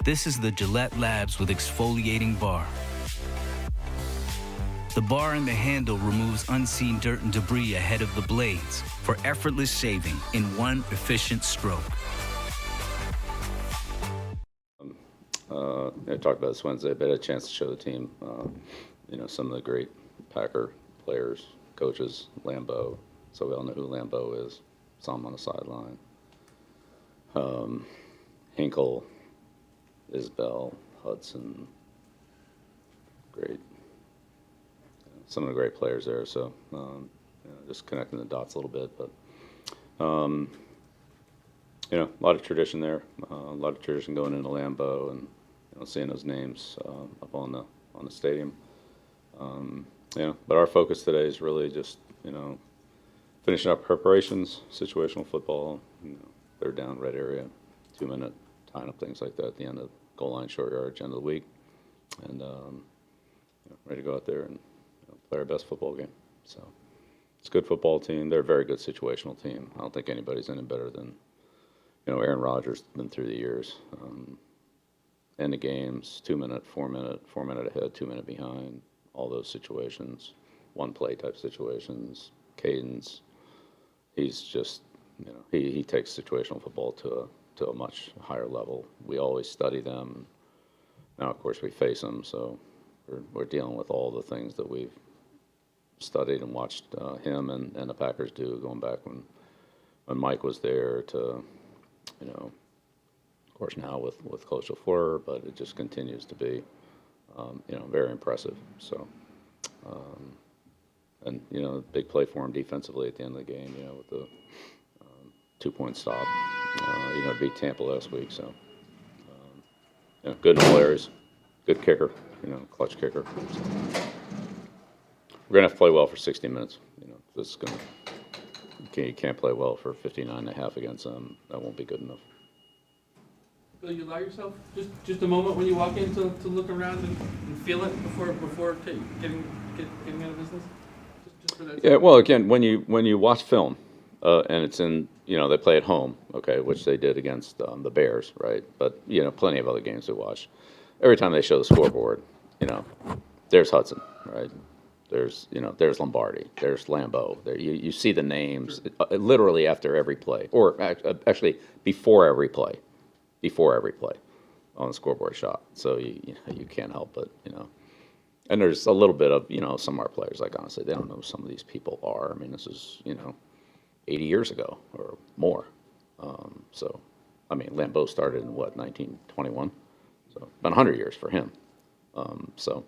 This is the Gillette Labs with exfoliating bar. The bar and the handle removes unseen dirt and debris ahead of the blades for effortless shaving in one efficient stroke. I talked about this Wednesday, but I had a chance to show the team, some of the great Packer players, coaches, Lambeau. So we all know who Lambeau is. Saw him on the sideline. Hinkle, Isbell, Hudson, great. Some of the great players there. So just connecting the dots a little bit, but a lot of tradition there. A lot of tradition going into Lambeau and seeing those names up on the stadium. But our focus today is really just finishing up preparations, situational football. Third down, red area, 2-minute tying up things like that at the end of goal line, short yardage, end of the week, and ready to go out there and play our best football game. So it's a good football team. They're a very good situational team. I don't think anybody's any better than Aaron Rodgers been through the years. End of games, 2-minute, 4-minute, 4-minute ahead, 2-minute behind, all those situations, one play type situations, cadence. He's just, he takes situational football to a much higher level. We always study them. Now, of course, we face them, so we're dealing with all the things that we've studied and watched him and the Packers do, going back when Mike was there to, of course, now with Coach LaFleur, but it just continues to be, very impressive. So, and big play for him defensively at the end of the game, with the 2-point stop, to beat Tampa last week. So, good players, good kicker, clutch kicker. So, we're gonna have to play well for 60 minutes. This is you can't play well for 59.5 against them. That won't be good enough. Bill, you allow yourself just a moment when you walk in to look around and feel it before getting out of business? Just for that. Yeah, well, again, when you watch film, and it's in, they play at home, okay, which they did against the Bears, right? But, plenty of other games we watch. Every time they show the scoreboard, there's Hudson, right? There's Lombardi, there's Lambeau. There, you see the names literally after every play, or actually before every play on the scoreboard shot. So you can't help but, and there's a little bit of, some of our players, like, honestly, they don't know who some of these people are. I mean, this is, 80 years ago or more. So, I mean, Lambeau started in, 1921? So, about 100 years for him. So,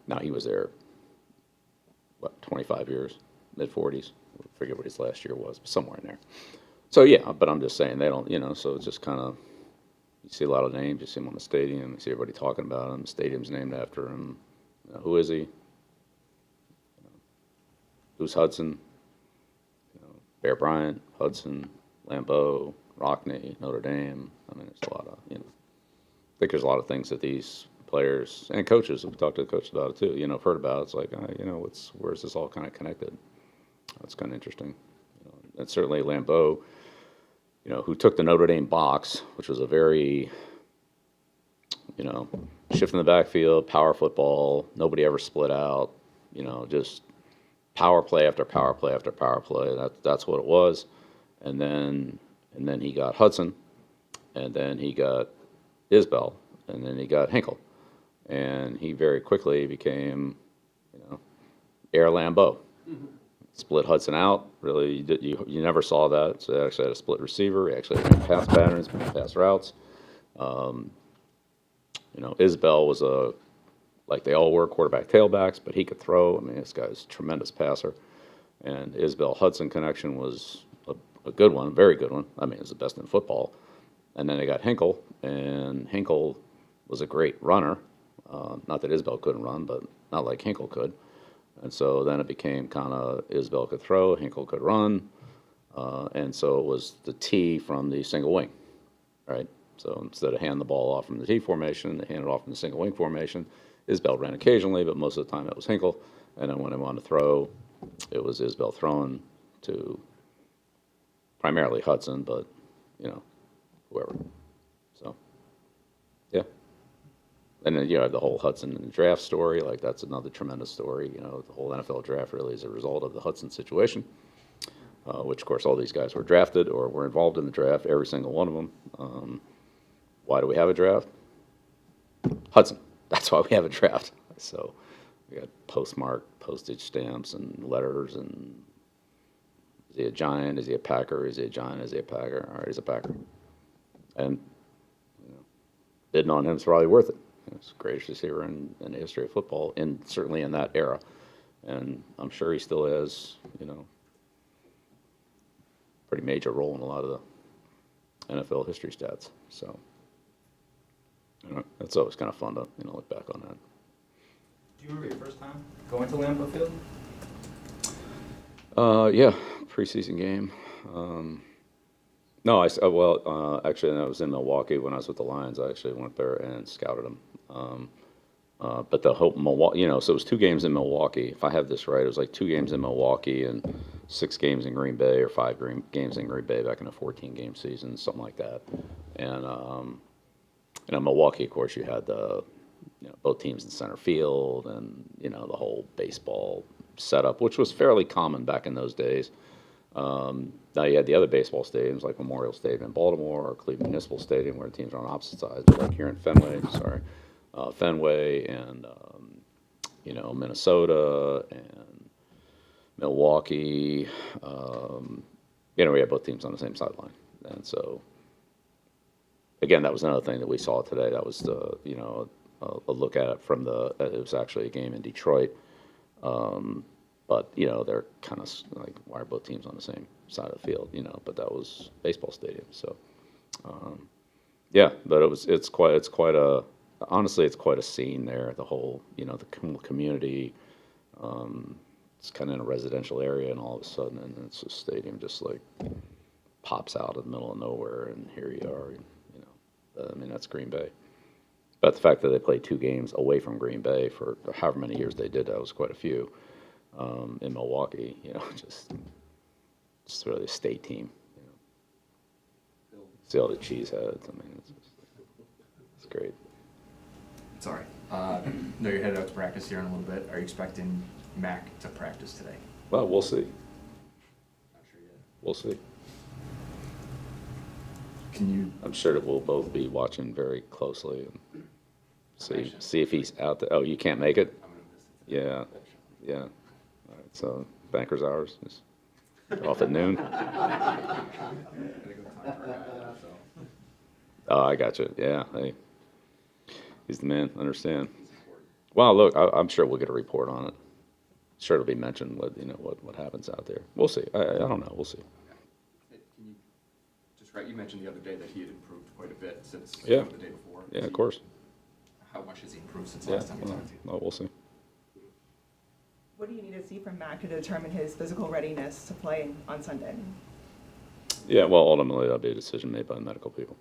now he was there, 25 years, mid-40s? I forget what his last year was, but somewhere in there. So, yeah, but I'm just saying, they don't, so it's just kind of, you see a lot of names, you see him on the stadium, you see everybody talking about him, the stadium's named after him. Who is he? Who's Hudson? Bear Bryant, Hudson, Lambeau, Rockne, Notre Dame. I mean, there's a lot of, I think there's a lot of things that these players and coaches, we've talked to the coaches about it too, have heard about. It's like, where's this all kind of connected? That's kind of interesting. And certainly Lambeau, who took the Notre Dame box, which was a very, shift in the backfield, power football, nobody ever split out, just power play after power play after power play. That's what it was. And then he got Hudson, and then he got Isbell, and then he got Hinkle. And he very quickly became, Air Lambeau. Mm-hmm. Split Hudson out. Really, you never saw that. So they actually had a split receiver. He actually had pass patterns, pass routes. Isbell was like they all were quarterback tailbacks, but he could throw. I mean, this guy's a tremendous passer. And Isbell-Hudson connection was a good one, very good one. I mean, it's the best in football. And then they got Hinkle, and Hinkle was a great runner. Not that Isbell couldn't run, but not like Hinkle could. And so then it became kind of Isbell could throw, Hinkle could run. And so it was the T from the single wing, right? So instead of hand the ball off from the T formation, they handed it off from the single wing formation. Isbell ran occasionally, but most of the time it was Hinkle. And then when they wanted to throw, it was Isbell throwing to primarily Hudson, but, whoever. So And then you have the whole Hudson and the draft story. Like, that's another tremendous story. You know, the whole NFL draft really is a result of the Hudson situation, which, of course, all these guys were drafted or were involved in the draft, every single one of them. Why do we have a draft? Hudson. That's why we have a draft. So we got postmarked postage stamps and letters. And is he a Giant? Is he a Packer? Is he a Giant? Is he a Packer? All right, he's a Packer. And bidding on him is probably worth it. It's the greatest receiver in the history of football, and certainly in that era. And I'm sure he still has, pretty major role in a lot of the NFL history stats. So, it's always kind of fun to, look back on that. Do you remember your first time going to Lambeau Field? Yeah, preseason game. No, actually, I was in Milwaukee when I was with the Lions. I actually went there and scouted them. But the whole Milwaukee, so it was 2 games in Milwaukee. If I have this right, it was like 2 games in Milwaukee and 6 games in Green Bay, or 5 games in Green Bay back in a 14-game season, something like that. And in Milwaukee, of course, you had the both teams in center field, and the whole baseball setup, which was fairly common back in those days. Now you had the other baseball stadiums like Memorial Stadium in Baltimore or Cleveland Municipal Stadium, where the teams are on opposite sides, but like here in Fenway, and Minnesota and Milwaukee. We had both teams on the same sideline, and so again, that was another thing that we saw today. That was a look at it from it was actually a game in Detroit. But, they're kind of like, why are both teams on the same side of the field, but that was baseball stadium. So, yeah, but it's quite a scene there. The whole, the community, it's kind of in a residential area, and all of a sudden, and it's a stadium just like pops out in the middle of nowhere, and here you are, that's Green Bay. But the fact that they played 2 games away from Green Bay for however many years they did, that was quite a few. In Milwaukee, just really a state team. See all the cheeseheads. It's great. Sorry. No, you're headed out to practice here in a little bit. Are you expecting Mac to practice today? Well, we'll see. Not sure yet. We'll see. Can you? I'm sure that we'll both be watching very closely and see if he's out there. Oh, you can't make it? I'm gonna miss it. Yeah. All right, so banker's hours is off at noon. Gotta go talk to our guy, so. Oh, I got you. Yeah, hey, he's the man. Understand. Well, look, I'm sure we'll get a report on it. Sure, it'll be mentioned. What happens out there. We'll see. I don't know. We'll see. Can you just you mentioned the other day that he had improved quite a bit since the day before. Yeah, of course. How much has he improved since last time we talked to you? Well, we'll see. What do you need to see from Mac to determine his physical readiness to play on Sunday? Yeah, well, ultimately, that'll be a decision made by the medical people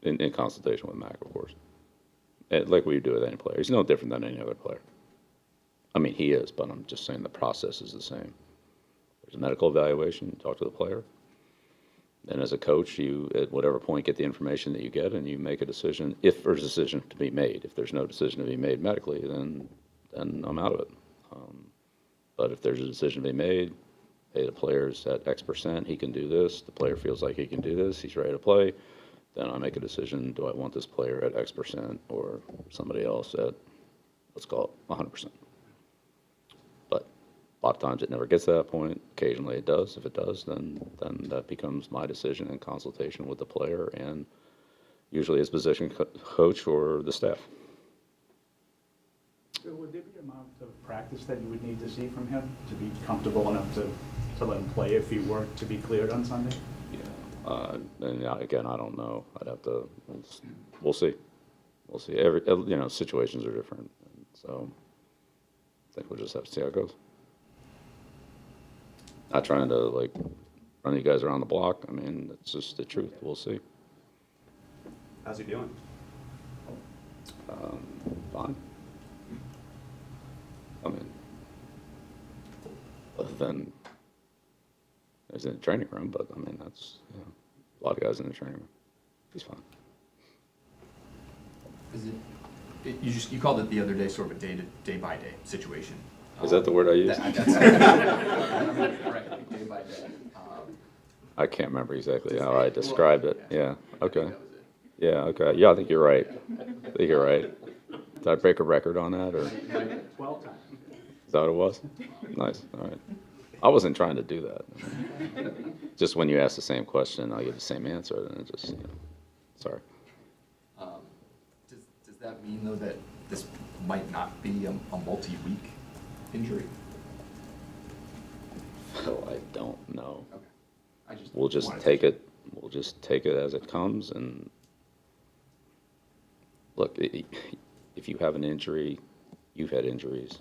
in consultation with Mac, of course. Like we do with any player. He's no different than any other player. I mean, he is, but I'm just saying the process is the same. There's a medical evaluation, you talk to the player. Then as a coach, you, at whatever point, get the information that you get, and you make a decision, if there's a decision to be made. If there's no decision to be made medically, then I'm out of it. But if there's a decision to be made, hey, the player's at X%, he can do this, the player feels like he can do this, he's ready to play, then I make a decision, do I want this player at X% or somebody else at, let's call it 100%. But a lot of times it never gets to that point. Occasionally it does. If it does, then that becomes my decision in consultation with the player and usually his position coach or the staff. So would there be an amount of practice that you would need to see from him to be comfortable enough to let him play if he were to be cleared on Sunday? Yeah. And again, I don't know. I'd have to. We'll see. We'll see. Situations are different, so I think we'll just have to see how it goes. Not trying to run you guys around the block. I mean, it's just the truth. We'll see. How's he doing? Fine. I mean, other than he's in the training room, but I mean, that's a lot of guys in the training room. He's fine. Is it You called it the other day sort of a day by day situation. Is that the word I used? That's right, day by day. I can't remember exactly how I described it. Yeah, okay. That was it. Yeah, okay. Yeah, I think you're right. I think you're right. Did I break a record on that, or is 12 times. that what it was? Nice, all right. I wasn't trying to do that. Just when you ask the same question, I give the same answer, and it just, sorry. Does that mean, though, that this might not be a multi-week injury? Oh, I don't know. Okay. I just We'll just wanted to take check. we'll just take it as it comes, and look, if you have an injury, you've had injuries.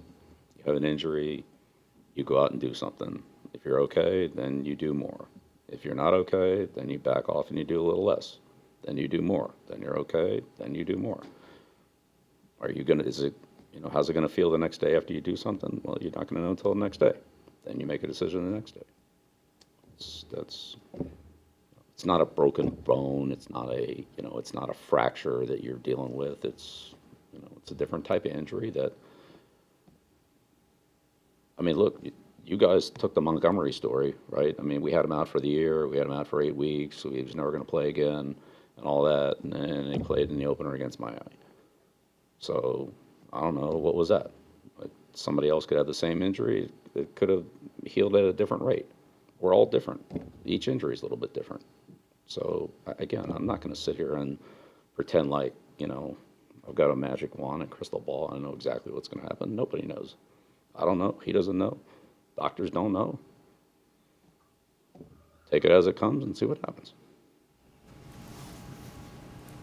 You have an injury, you go out and do something. If you're okay, then you do more. If you're not okay, then you back off and you do a little less. Then you do more. Then you're okay, then you do more. How's it gonna feel the next day after you do something? Well, you're not gonna know until the next day. Then you make a decision the next day. It's not a broken bone. It's not it's not a fracture that you're dealing with. It's a different type of injury that, I mean, look, you guys took the Montgomery story, right? I mean, we had him out for the year. We had him out for 8 weeks. So he was never going to play again and all that. And then he played in the opener against Miami. So I don't know. What was that? Like, somebody else could have the same injury. It could have healed at a different rate. We're all different. Each injury is a little bit different. So again, I'm not going to sit here and pretend like, I've got a magic wand and crystal ball and I know exactly what's going to happen. Nobody knows. I don't know. He doesn't know. Doctors don't know. Take it as it comes and see what happens.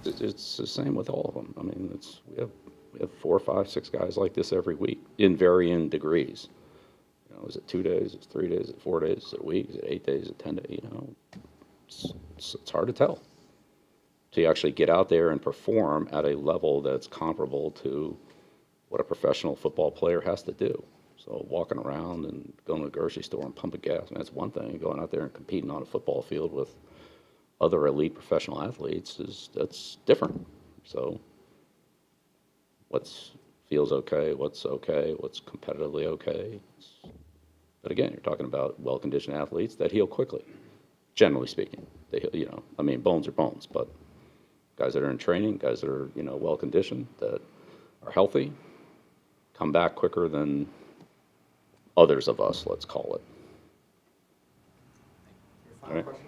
It's the same with all of them. I mean, we have 4, 5, 6 guys like this every week in varying degrees. Is it 2 days? Is it 3 days? Is it 4 days? Is it a week? Is it 8 days? Is it 10 days? It's hard to tell. To actually get out there and perform at a level that's comparable to what a professional football player has to do. So walking around and going to the grocery store and pumping gas, that's one thing. Going out there and competing on a football field with other elite professional athletes that's different. So what feels okay, what's competitively okay. But again, you're talking about well-conditioned athletes that heal quickly, generally speaking. They heal, bones are bones, but guys that are in training, guys that are, well-conditioned, that are healthy, come back quicker than others of us, let's call it. Your final Right. question?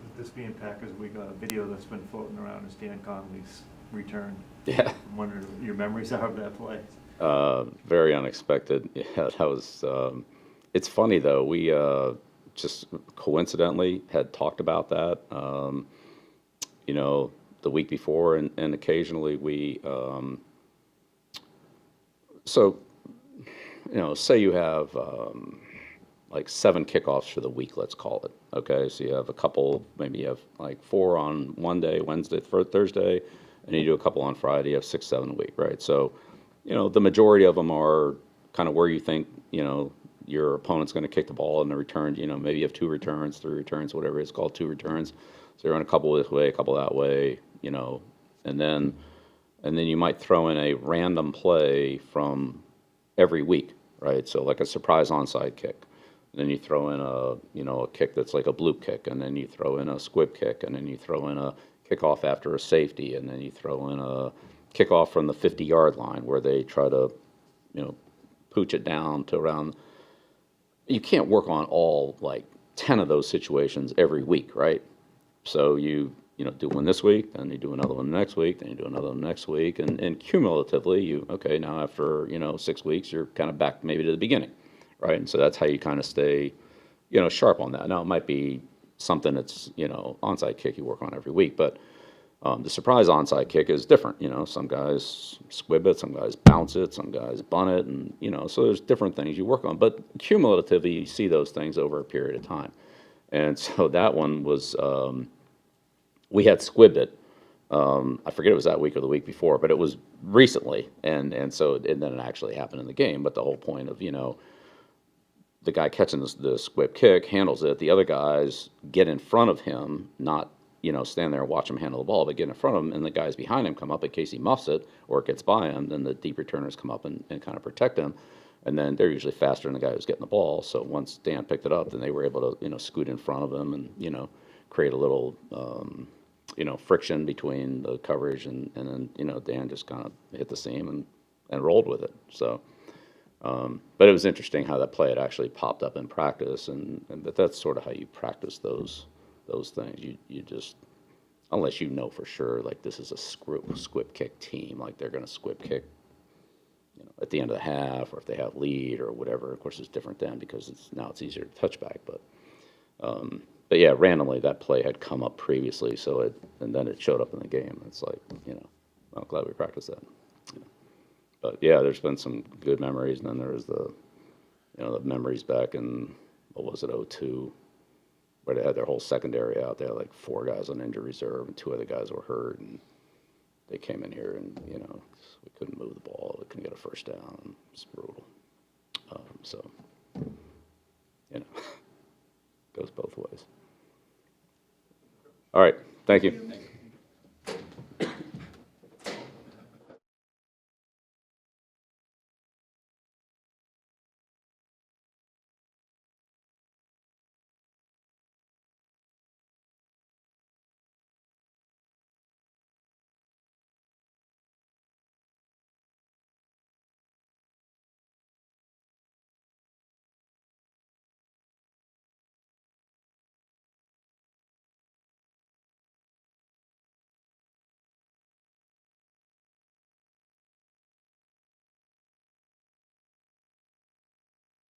With this being Packers Week, a video that's been floating around is Dan Conley's return. Yeah. I'm wondering what your memories are of that play. Very unexpected. Yeah, that was, it's funny though, we just coincidentally had talked about that, the week before, and occasionally we, say you have like 7 kickoffs for the week, let's call it. Okay, so you have a couple, maybe you have like 4 on one day, Wednesday, Thursday, and you do a couple on Friday. You have 6, 7 a week, right? So, the majority of them are kind of where you think, your opponent's going to kick the ball in the return. Maybe you have 2 returns, 3 returns, whatever it's called, 2 returns. So you're on a couple this way, a couple that way, and then you might throw in a random play from every week, right? So like a surprise onside kick. And then you throw in a kick that's like a bloop kick, and then you throw in a squib kick, and then you throw in a kickoff after a safety, and then you throw in a kickoff from the 50-yard line where they try to, pooch it down to around. You can't work on all like 10 of those situations every week, right? So you do one this week, then you do another one next week, then you do another one next week, and cumulatively, now after 6 weeks, you're kind of back maybe to the beginning, right? And so that's how you kind of stay, sharp on that. Now it might be something that's onside kick you work on every week, but the surprise onside kick is different. Some guys squib it, some guys bounce it, some guys bunt it, and so there's different things you work on. But cumulatively, you see those things over a period of time. And so that one was, we had squibbed it. I forget it was that week or the week before, but it was recently, and then it actually happened in the game. But the whole point of the guy catching the squib kick handles it. The other guys get in front of him, not stand there and watch him handle the ball, but get in front of him, and the guys behind him come up in case he muffs it or it gets by him. Then the deep returners come up and kind of protect him, and then they're usually faster than the guy who's getting the ball. So once Dan picked it up, then they were able to scoot in front of him and create a little friction between the coverage, and then Dan just kind of hit the seam and rolled with it. So. But it was interesting how that play had actually popped up in practice, but that's sort of how you practice those things. You just, unless you know for sure, like this is a squib kick team, like they're going to squib kick, at the end of the half, or if they have lead or whatever. Of course, it's different then because now it's easier to touch back. But yeah, randomly that play had come up previously, and then it showed up in the game. It's like, I'm glad we practiced that. But yeah, there's been some good memories, and then there was the memories back in, what was it, 2002, where they had their whole secondary out there, like 4 guys on injured reserve, and 2 other guys were hurt, and they came in here, and we couldn't move the ball, we couldn't get a first down, and it's brutal. So, goes both ways. All right, thank you.